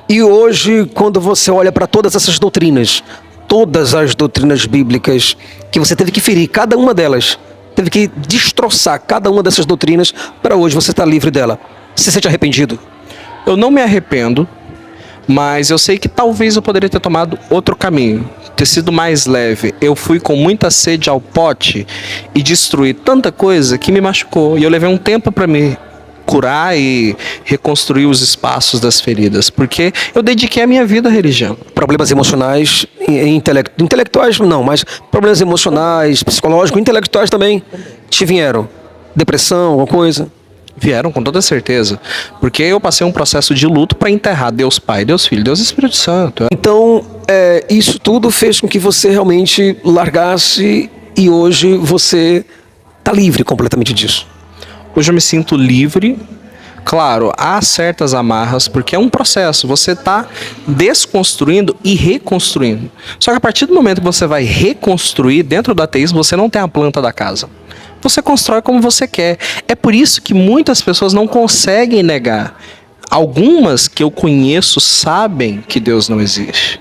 e hoje, quando você olha para todas essas doutrinas, todas as doutrinas bíblicas, que você teve que ferir cada uma delas, teve que destroçar cada uma dessas doutrinas, para hoje você estar livre dela. Você se sente arrependido? Eu não me arrependo, mas eu sei que talvez eu poderia ter tomado outro caminho, ter sido mais leve. Eu fui com muita sede ao pote e destruí tanta coisa que me machucou, e eu levei um tempo para me curar e reconstruir os espaços das feridas, porque eu dediquei a minha vida à religião. Problemas emocionais, intelectuais não, mas problemas emocionais, psicológicos, intelectuais também te vieram? Depressão, alguma coisa? Vieram com toda certeza, porque eu passei um processo de luto para enterrar Deus Pai, Deus Filho, Deus Espírito Santo. Então, isso tudo fez com que você realmente largasse e hoje você está livre completamente disso. Hoje eu me sinto livre. Claro, há certas amarras, porque é um processo. Você está desconstruindo e reconstruindo. Só que a partir do momento que você vai reconstruir, dentro do ateísmo, você não tem a planta da casa. Você constrói como você quer. É por isso que muitas pessoas não conseguem negar. Algumas que eu conheço sabem que Deus não existe.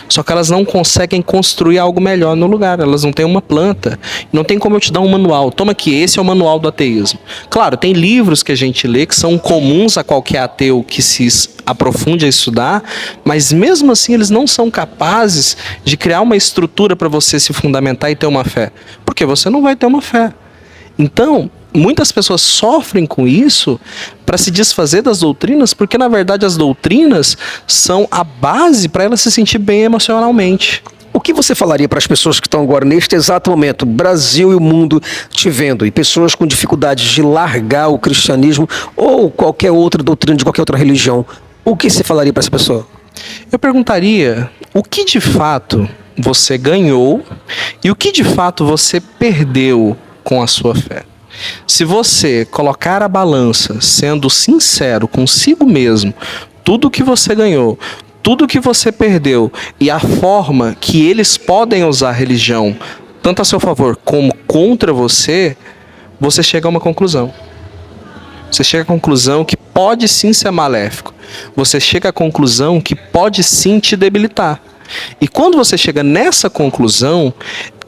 Só que elas não conseguem construir algo melhor no lugar. Elas não têm uma planta. Não tem como eu te dar um manual. Toma aqui, esse é o manual do ateísmo. Claro, tem livros que a gente lê que são comuns a qualquer ateu que se aprofunde a estudar, mas mesmo assim eles não são capazes de criar uma estrutura para você se fundamentar e ter uma fé. Porque você não vai ter uma fé. Então, muitas pessoas sofrem com isso para se desfazer das doutrinas, porque na verdade as doutrinas são a base para ela se sentir bem emocionalmente. O que você falaria para as pessoas que estão agora, neste exato momento, Brasil e o mundo te vendo, e pessoas com dificuldades de largar o cristianismo ou qualquer outra doutrina de qualquer outra religião? O que você falaria para essa pessoa? Eu perguntaria o que de fato você ganhou e o que de fato você perdeu com a sua fé. Se você colocar a balança, sendo sincero consigo mesmo, tudo que você ganhou, tudo que você perdeu e a forma que eles podem usar a religião, tanto a seu favor como contra você, você chega a uma conclusão. Você chega à conclusão que pode sim ser maléfico. Você chega à conclusão que pode sim te debilitar. E quando você chega nessa conclusão,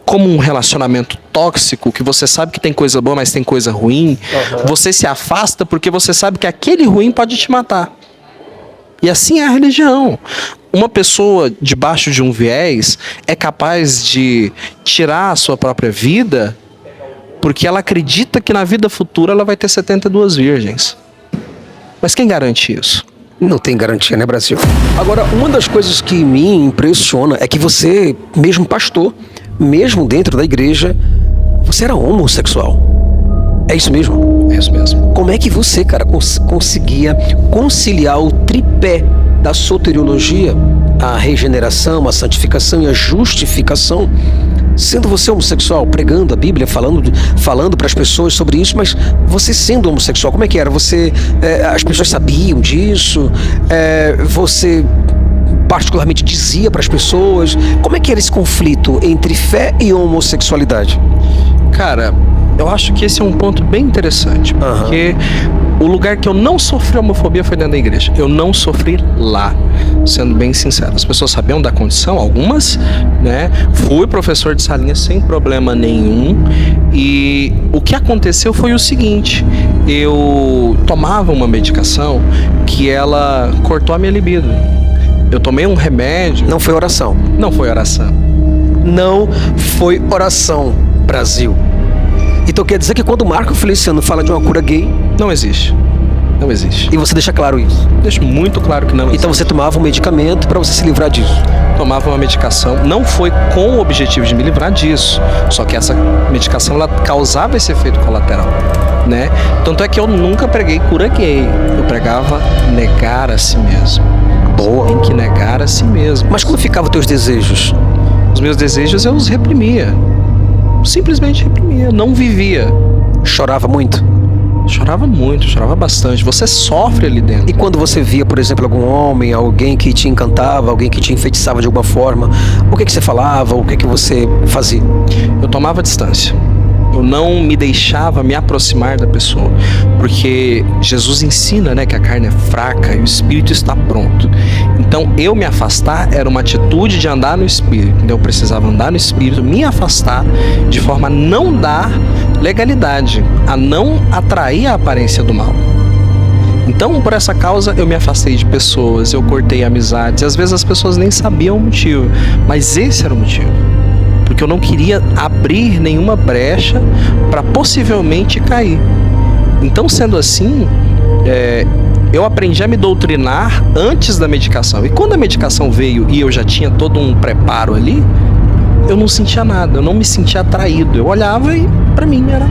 como um relacionamento tóxico, que você sabe que tem coisa boa, mas tem coisa ruim, você se afasta porque você sabe que aquele ruim pode te matar. E assim é a religião. Uma pessoa debaixo de um viés é capaz de tirar a sua própria vida porque ela acredita que na vida futura ela vai ter 72 virgens. Mas quem garante isso? Não tem garantia, né, Brasil? Agora, uma das coisas que me impressiona é que você, mesmo pastor, mesmo dentro da igreja, você era homossexual. É isso mesmo? É isso mesmo. Como é que você, cara, conseguia conciliar o tripé da soteriologia, a regeneração, a santificação e a justificação, sendo você homossexual, pregando a Bíblia, falando para as pessoas sobre isso, mas você sendo homossexual, como é que era? As pessoas sabiam disso? Você particularmente dizia para as pessoas? Como é que era esse conflito entre fé e homossexualidade? Cara, eu acho que esse é um ponto bem interessante, porque o lugar que eu não sofri homofobia foi dentro da igreja. Eu não sofri lá, sendo bem sincero. As pessoas sabiam da condição, algumas, né? Fui professor de salinha sem problema nenhum. E o que aconteceu foi o seguinte: eu tomava uma medicação que ela cortou a minha libido. Eu tomei um remédio. Não foi oração. Não foi oração. Não foi oração, Brasil. Então quer dizer que quando o Marco Feliciano fala de uma cura gay... Não existe. Não existe. E você deixa claro isso? Deixo muito claro que não existe. Então você tomava um medicamento para você se livrar disso? Tomava uma medicação, não foi com o objetivo de me livrar disso, só que essa medicação ela causava esse efeito colateral, né? Tanto é que eu nunca preguei cura gay, eu pregava negar a si mesmo. Boa. Tem que negar a si mesmo. Mas como ficavam os teus desejos? Os meus desejos eu os reprimia, simplesmente reprimia, não vivia. Chorava muito? Chorava muito, chorava bastante. Você sofre ali dentro. E quando você via, por exemplo, algum homem, alguém que te encantava, alguém que te enfeitiçava de alguma forma, o que você falava, o que você fazia? Eu tomava distância. Eu não me deixava me aproximar da pessoa, porque Jesus ensina, né, que a carne é fraca e o espírito está pronto. Então eu me afastar era uma atitude de andar no espírito. Então eu precisava andar no espírito, me afastar de forma a não dar legalidade, a não atrair a aparência do mal. Então, por essa causa, eu me afastei de pessoas, eu cortei amizades, e às vezes as pessoas nem sabiam o motivo, mas esse era o motivo. Porque eu não queria abrir nenhuma brecha para possivelmente cair. Então, sendo assim, eu aprendi a me doutrinar antes da medicação. E quando a medicação veio e eu já tinha todo um preparo ali, eu não sentia nada, eu não me sentia atraído. Eu olhava e para mim era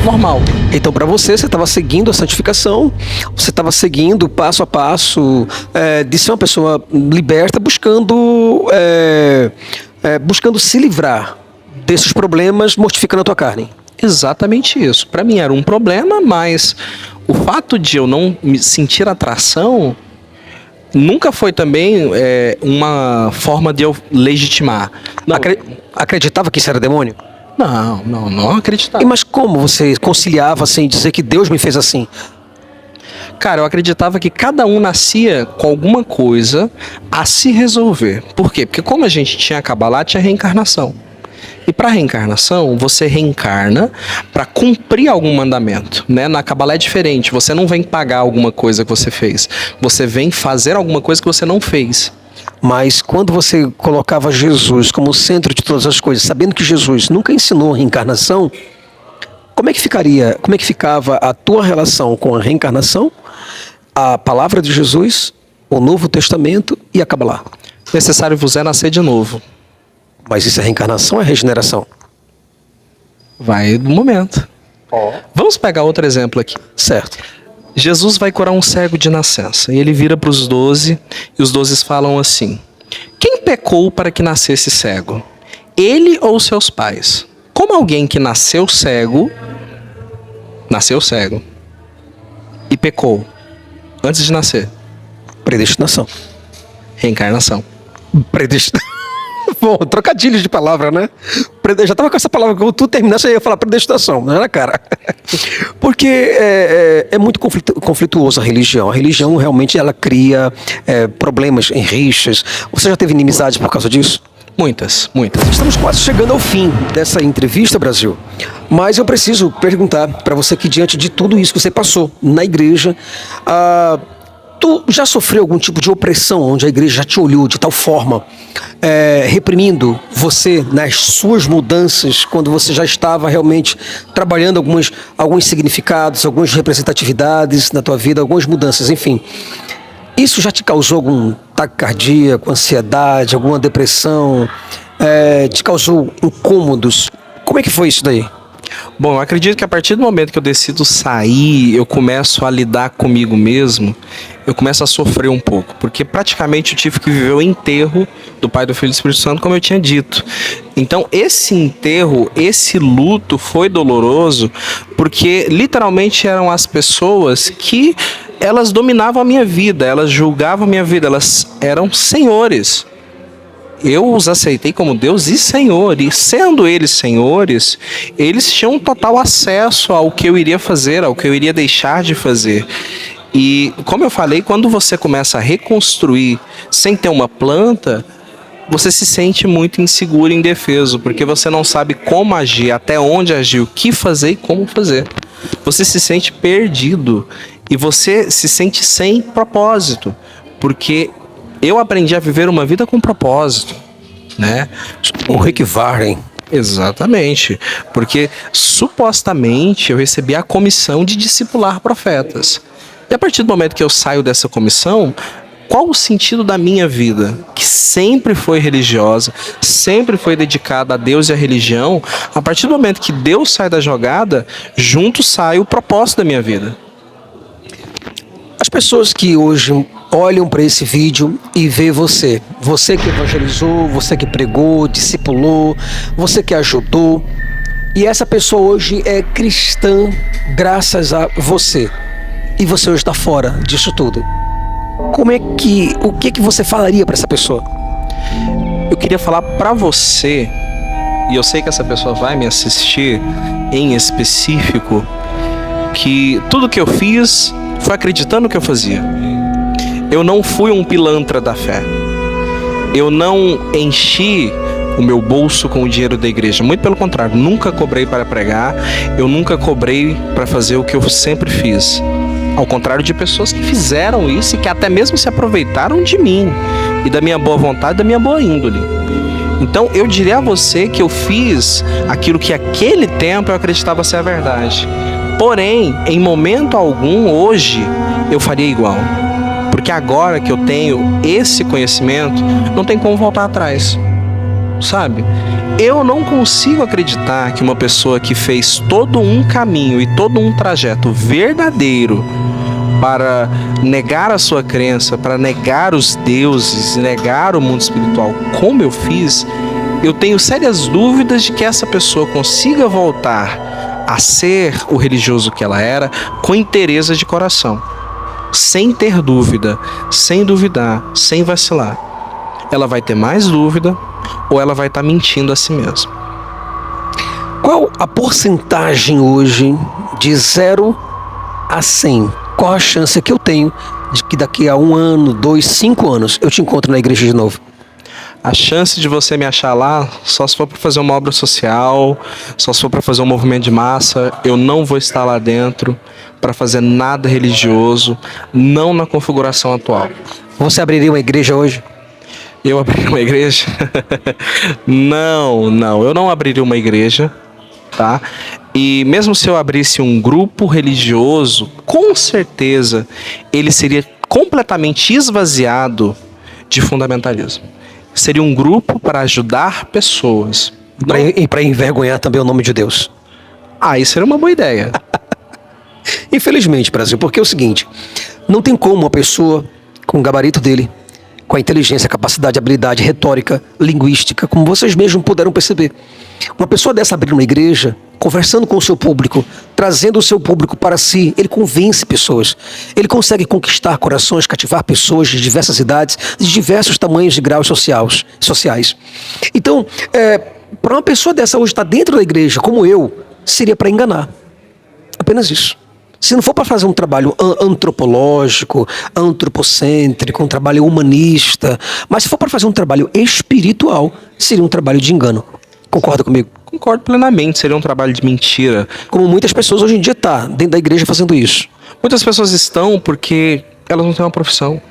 normal. Então, para você estava seguindo a santificação, você estava seguindo passo a passo, de ser uma pessoa liberta, buscando se livrar desses problemas, mortificando a tua carne. Exatamente isso. Para mim era um problema, mas o fato de eu não me sentir atração nunca foi também uma forma de eu legitimar. Não. Acreditava que isso era demônio? Não acreditava. E mas como você conciliava assim, dizer que Deus me fez assim? Cara, eu acreditava que cada um nascia com alguma coisa a se resolver. Por quê? Porque como a gente tinha a Kabbalah, tinha reencarnação. E para reencarnação, você reencarna para cumprir algum mandamento, né? Na Kabbalah é diferente, você não vem pagar alguma coisa que você fez, você vem fazer alguma coisa que você não fez. Mas quando você colocava Jesus como centro de todas as coisas, sabendo que Jesus nunca ensinou reencarnação, como é que ficava a tua relação com a reencarnação, a palavra de Jesus, o Novo Testamento e a Kabbalah? Necessário vos é nascer de novo. Mas isso é reencarnação ou é regeneração? Vai do momento. Vamos pegar outro exemplo aqui. Certo. Jesus vai curar um cego de nascença. E ele vira para os 12 e os 12 falam assim: quem pecou para que nascesse cego? Ele ou seus pais? Como alguém que nasceu cego e pecou antes de nascer? Predestinação. Reencarnação. Predestinação. Bom, trocadilhos de palavra, né? Já tava com essa palavra, quando tu terminasse, eu ia falar predestinação, não era, cara? Porque é muito conflituoso a religião. A religião realmente ela cria problemas em rixas. Você já teve inimizades por causa disso? Muitas. Estamos quase chegando ao fim dessa entrevista, Brasil. Mas eu preciso perguntar para você que diante de tudo isso que você passou na igreja, tu já sofreu algum tipo de opressão onde a igreja já te olhou de tal forma, reprimindo você nas suas mudanças, quando você já estava realmente trabalhando alguns significados, algumas representatividades na tua vida, algumas mudanças, enfim. Isso já te causou algum taquicardia, ansiedade, alguma depressão? Te causou incômodos? Como é que foi isso daí? Bom, eu acredito que a partir do momento que eu decido sair, eu começo a lidar comigo mesmo, eu começo a sofrer um pouco, porque praticamente eu tive que viver o enterro do Pai, do Filho e do Espírito Santo, como eu tinha dito. Então, esse enterro, esse luto foi doloroso, porque literalmente eram as pessoas que elas dominavam a minha vida, elas julgavam a minha vida, elas eram senhores. Eu os aceitei como Deus e Senhor, e sendo eles senhores, eles tinham total acesso ao que eu iria fazer, ao que eu iria deixar de fazer. E, como eu falei, quando você começa a reconstruir sem ter uma planta, você se sente muito inseguro e indefeso, porque você não sabe como agir, até onde agir, o que fazer e como fazer. Você se sente perdido e você se sente sem propósito, porque eu aprendi a viver uma vida com propósito, né? O Rick Warren. Exatamente, porque supostamente eu recebi a comissão de discipular profetas. E a partir do momento que eu saio dessa comissão, qual o sentido da minha vida? Que sempre foi religiosa, sempre foi dedicada a Deus e à religião. A partir do momento que Deus sai da jogada, junto sai o propósito da minha vida. As pessoas que hoje olham para esse vídeo e vê você que evangelizou, você que pregou, discipulou, você que ajudou, e essa pessoa hoje é cristã graças a você, e você hoje está fora disso tudo. O que você falaria para essa pessoa? Eu queria falar para você, e eu sei que essa pessoa vai me assistir em específico, que tudo que eu fiz foi acreditando no que eu fazia. Eu não fui um pilantra da fé. Eu não enchi o meu bolso com o dinheiro da igreja. Muito pelo contrário, nunca cobrei para pregar. Eu nunca cobrei para fazer o que eu sempre fiz. Ao contrário de pessoas que fizeram isso e que até mesmo se aproveitaram de mim e da minha boa vontade, da minha boa índole. Então eu diria a você que eu fiz aquilo que naquele tempo eu acreditava ser a verdade. Porém, em momento algum, hoje, eu faria igual. Porque agora que eu tenho esse conhecimento, não tem como voltar atrás. Sabe? Eu não consigo acreditar que uma pessoa que fez todo um caminho e todo um trajeto verdadeiro para negar a sua crença, para negar os deuses, negar o mundo espiritual, como eu fiz, eu tenho sérias dúvidas de que essa pessoa consiga voltar a ser o religioso que ela era, com inteireza de coração, sem ter dúvida, sem duvidar, sem vacilar. Ela vai ter mais dúvida ou ela vai estar mentindo a si mesma. Qual a porcentagem hoje de 0 a 100? Qual a chance que eu tenho de que daqui a 1 ano, 2, 5 anos eu te encontro na igreja de novo? A chance de você me achar lá, só se for para fazer uma obra social, só se for para fazer um movimento de massa. Eu não vou estar lá dentro para fazer nada religioso, não na configuração atual. Você abriria uma igreja hoje? Eu abriria uma igreja? Não, eu não abriria uma igreja, tá? E mesmo se eu abrisse um grupo religioso, com certeza ele seria completamente esvaziado de fundamentalismo. Seria um grupo para ajudar pessoas. E para envergonhar também o nome de Deus. Isso seria uma boa ideia. Infelizmente, Brasil, porque é o seguinte, não tem como uma pessoa com o gabarito dele, com a inteligência, capacidade, habilidade, retórica, linguística, como vocês mesmos puderam perceber, uma pessoa dessa abrir uma igreja, conversando com o seu público, trazendo o seu público para si, ele convence pessoas, ele consegue conquistar corações, cativar pessoas de diversas idades, de diversos tamanhos e graus sociais. Então, para uma pessoa dessa hoje estar dentro da igreja, como eu, seria para enganar. Apenas isso. Se não for para fazer um trabalho antropológico, antropocêntrico, um trabalho humanista, mas se for para fazer um trabalho espiritual, seria um trabalho de engano. Concorda comigo? Concordo plenamente, seria um trabalho de mentira. Como muitas pessoas hoje em dia estão dentro da igreja fazendo isso. Muitas pessoas estão porque elas não têm uma profissão.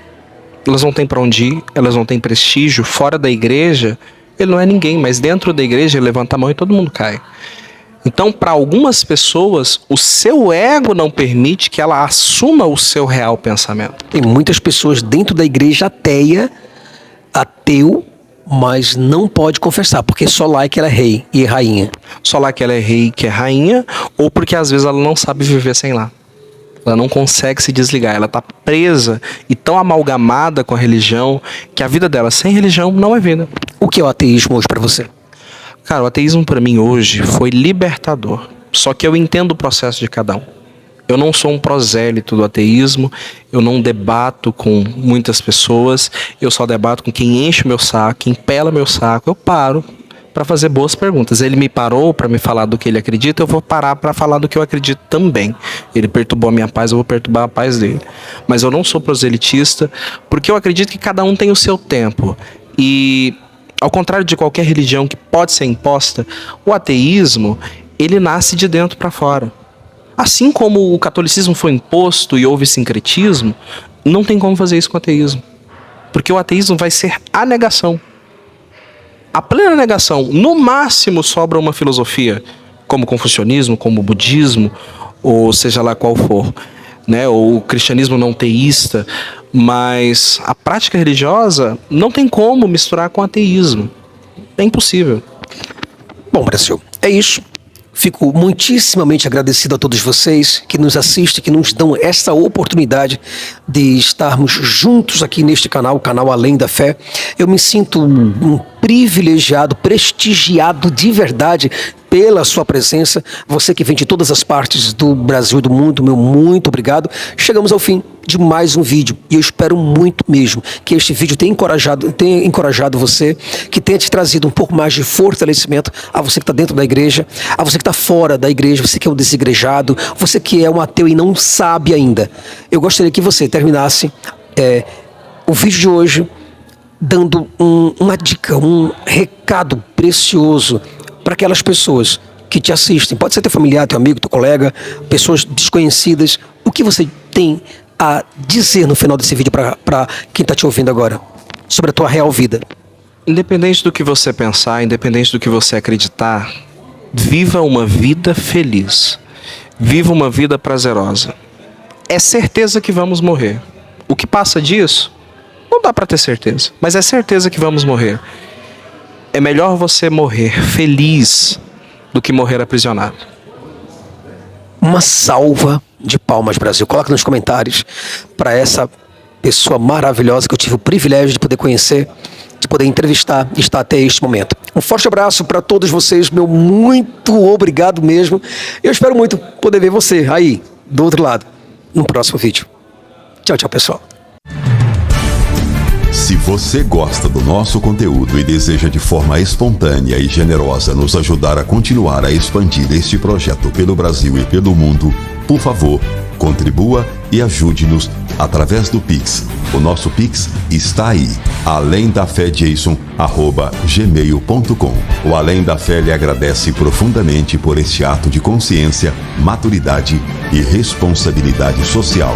Elas não têm para onde ir, elas não têm prestígio. Fora da igreja, ele não é ninguém, mas dentro da igreja ele levanta a mão e todo mundo cai. Então, para algumas pessoas, o seu ego não permite que ela assuma o seu real pensamento. Tem muitas pessoas dentro da igreja ateu, mas não pode confessar, porque só lá é que ela é rei e rainha. Só lá que ela é rei, que é rainha, ou porque às vezes ela não sabe viver sem lá. Ela não consegue se desligar, ela está presa e tão amalgamada com a religião que a vida dela sem religião não é vida. O que é o ateísmo hoje para você? Cara, o ateísmo para mim hoje foi libertador. Só que eu entendo o processo de cada um. Eu não sou um prosélito do ateísmo, eu não debato com muitas pessoas, eu só debato com quem enche o meu saco, quem pela meu saco. Eu paro para fazer boas perguntas. Ele me parou para me falar do que ele acredita, eu vou parar para falar do que eu acredito também. Ele perturbou a minha paz, eu vou perturbar a paz dele. Mas eu não sou proselitista, porque eu acredito que cada um tem o seu tempo. E, ao contrário de qualquer religião que pode ser imposta, o ateísmo, ele nasce de dentro para fora. Assim como o catolicismo foi imposto e houve sincretismo, não tem como fazer isso com o ateísmo. Porque o ateísmo vai ser a negação. A plena negação. No máximo sobra uma filosofia, como o confucionismo, como o budismo, ou seja lá qual for, né? Ou o cristianismo não teísta. Mas a prática religiosa não tem como misturar com o ateísmo. É impossível. Bom, Brasil, é isso. Fico muitíssimamente agradecido a todos vocês que nos assistem, que nos dão essa oportunidade de estarmos juntos aqui neste canal, o canal Além da Fé. Eu me sinto um privilegiado, prestigiado de verdade pela sua presença. Você que vem de todas as partes do Brasil e do mundo, meu muito obrigado. Chegamos ao fim de mais um vídeo e eu espero muito mesmo que este vídeo tenha encorajado você, que tenha te trazido um pouco mais de fortalecimento a você que está dentro da igreja, a você que está fora da igreja, você que é um desigrejado, você que é um ateu e não sabe ainda. Eu gostaria que você terminasse o vídeo de hoje dando uma dica, um recado precioso para aquelas pessoas que te assistem. Pode ser teu familiar, teu amigo, teu colega, pessoas desconhecidas. O que você tem a dizer no final desse vídeo para quem está te ouvindo agora sobre a tua real vida? Independente do que você pensar, independente do que você acreditar, viva uma vida feliz. Viva uma vida prazerosa. É certeza que vamos morrer. O que passa disso, não dá para ter certeza, mas é certeza que vamos morrer. É melhor você morrer feliz do que morrer aprisionado. Uma salva de palmas, Brasil. Coloca nos comentários para essa pessoa maravilhosa que eu tive o privilégio de poder conhecer, de poder entrevistar e estar até este momento. Um forte abraço para todos vocês, meu muito obrigado mesmo. Eu espero muito poder ver você aí, do outro lado, no próximo vídeo. Tchau, tchau, pessoal. Se você gosta do nosso conteúdo e deseja de forma espontânea e generosa nos ajudar a continuar a expandir este projeto pelo Brasil e pelo mundo, por favor, contribua e ajude-nos através do Pix. O nosso Pix está aí, alemdafejason@gmail.com. O Além da Fé lhe agradece profundamente por este ato de consciência, maturidade e responsabilidade social.